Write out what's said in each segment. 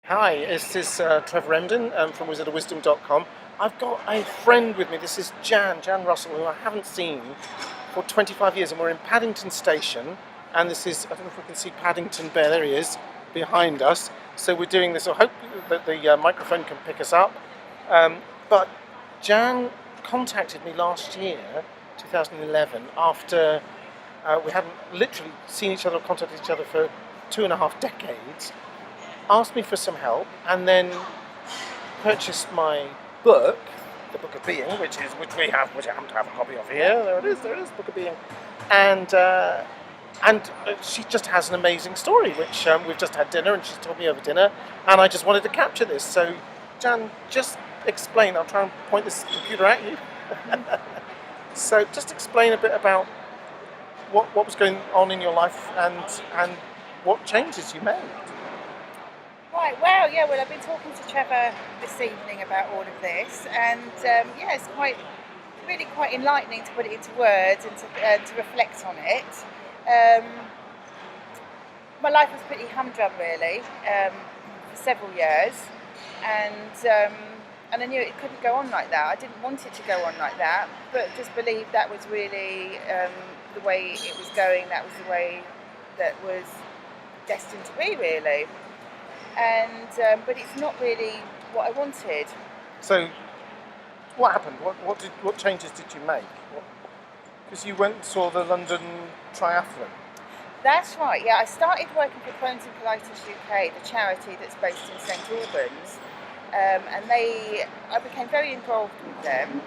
Hi, this is Trevor Emden from wizardofwisdom.com. I've got a friend with me. This is Jan Russell, who I haven't seen for 25 years, and we're in Paddington Station. And this is, I don't know if we can see Paddington Bear, there he is, behind us. So we're doing this, I hope that the microphone can pick us up. But Jan contacted me last year, 2011, after we hadn't literally seen each other or contacted each other for 2.5 decades. Asked me for some help, and then purchased my book, The Book of Being, which I happen to have a copy of here. There it is, Book of Being, and she just has an amazing story, which we've just had dinner, and she's told me over dinner, and I just wanted to capture this. So, Jan, just explain. I'll try and point this computer at you. So, just explain a bit about what was going on in your life and what changes you made. Right, well, I've been talking to Trevor this evening about all of this, and it's really quite enlightening to put it into words and to reflect on it. My life was pretty humdrum, really, for several years, and I knew it couldn't go on like that. I didn't want it to go on like that, but just believed that was really the way it was going. That was the way that was destined to be, really. And but it's not really what I wanted. So, what happened? What changes did you make? Because you went and saw the London Triathlon. That's right. Yeah, I started working for Crohn's and Colitis UK, the charity that's based in St Albans, and I became very involved with them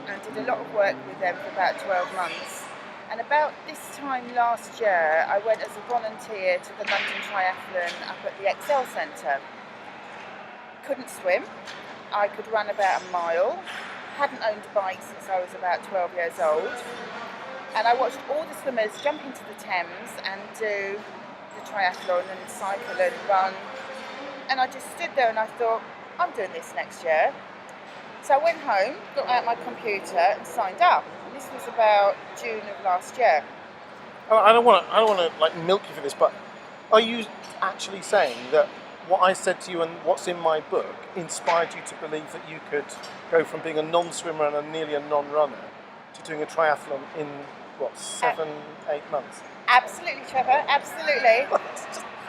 and did a lot of work with them for about 12 months. And about this time last year, I went as a volunteer to the London Triathlon up at the Excel Centre. Couldn't swim. I could run about a mile. Hadn't owned a bike since I was about 12 years old. And I watched all the swimmers jump into the Thames and do the triathlon and cycle and run. And I just stood there and I thought, I'm doing this next year. So I went home, got out my computer and signed up. This was about June of last year. I don't want to like milk you for this, but are you actually saying that what I said to you and what's in my book inspired you to believe that you could go from being a non-swimmer and nearly a non-runner to doing a triathlon in 7-8 months? Absolutely, Trevor. Absolutely.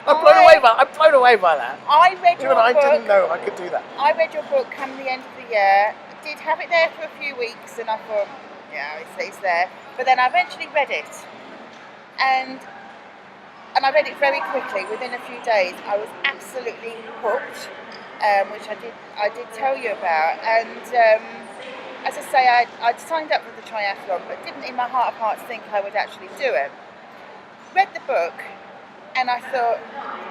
I'm blown away by that. I read your book. I didn't know I could do that. I read your book come the end of the year. I did have it there for a few weeks, and I thought, yeah, it's there. But then I eventually read it, and I read it very quickly. Within a few days, I was absolutely hooked, which I did tell you about. And as I say, I'd signed up for the triathlon, but didn't in my heart of hearts think I would actually do it. Read the book, and I thought,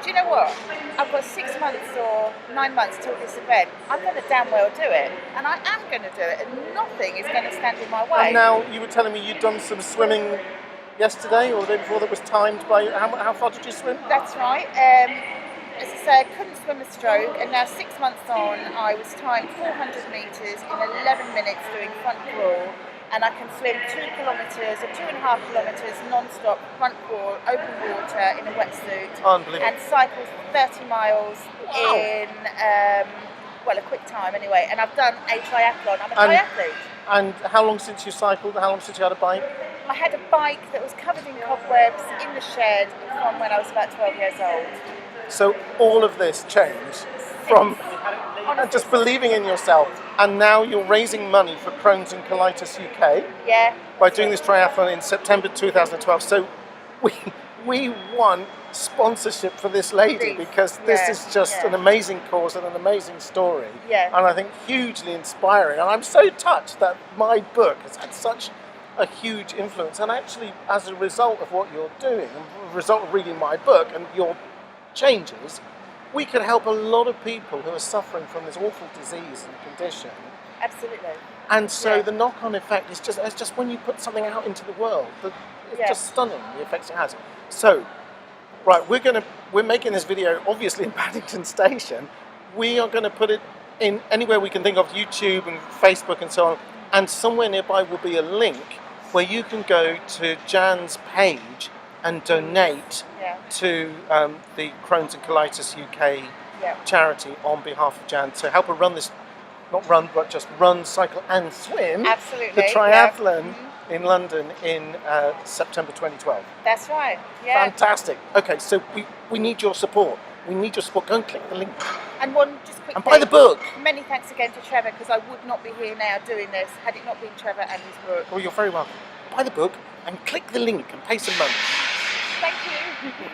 do you know what? I've got 6 months or 9 months till this event. I'm going to damn well do it. And I am going to do it. And nothing is going to stand in my way. And now, you were telling me you'd done some swimming yesterday or the day before that was timed by... How far did you swim? That's right. As I say, I couldn't swim a stroke. And now 6 months on, I was timed 400 metres in 11 minutes doing front crawl. And I can swim 2 kilometres or 2.5 kilometres non-stop front crawl, open water in a wetsuit. Unbelievable. And cycle 30 miles in, a quick time anyway. And I've done a triathlon. I'm a triathlete. And how long since you cycled? How long since you had a bike? I had a bike that was covered in cobwebs in the shed from when I was about 12 years old. So all of this changed from just believing in yourself, and now you're raising money for Crohn's and Colitis UK. Yeah. By doing this triathlon in September 2012. So we won sponsorship for this lady because this is just an amazing cause and an amazing story. Yeah. And I think hugely inspiring. And I'm so touched that my book has had such a huge influence. And actually, as a result of what you're doing, as a result of reading my book and your changes, we could help a lot of people who are suffering from this awful disease and condition. Absolutely. And so the knock-on effect is just when you put something out into the world, it's just stunning, the effects it has. So, right, we're making this video obviously in Paddington Station. We are going to put it in anywhere we can think of, YouTube and Facebook and so on, and somewhere nearby will be a link where you can go to Jan's page and donate to the Crohn's and Colitis UK Yeah. charity on behalf of Jan to help her run this, not run, but just run, cycle and swim Absolutely. the triathlon Yeah. in London in September 2012. That's right. Yeah. Fantastic. Okay, so we need your support. We need your support. Go and click the link. And one just quick And buy the thing, book. many thanks again to Trevor, because I would not be here now doing this had it not been Trevor and his book. Well, you're very welcome. Buy the book and click the link and pay some money. Thank you.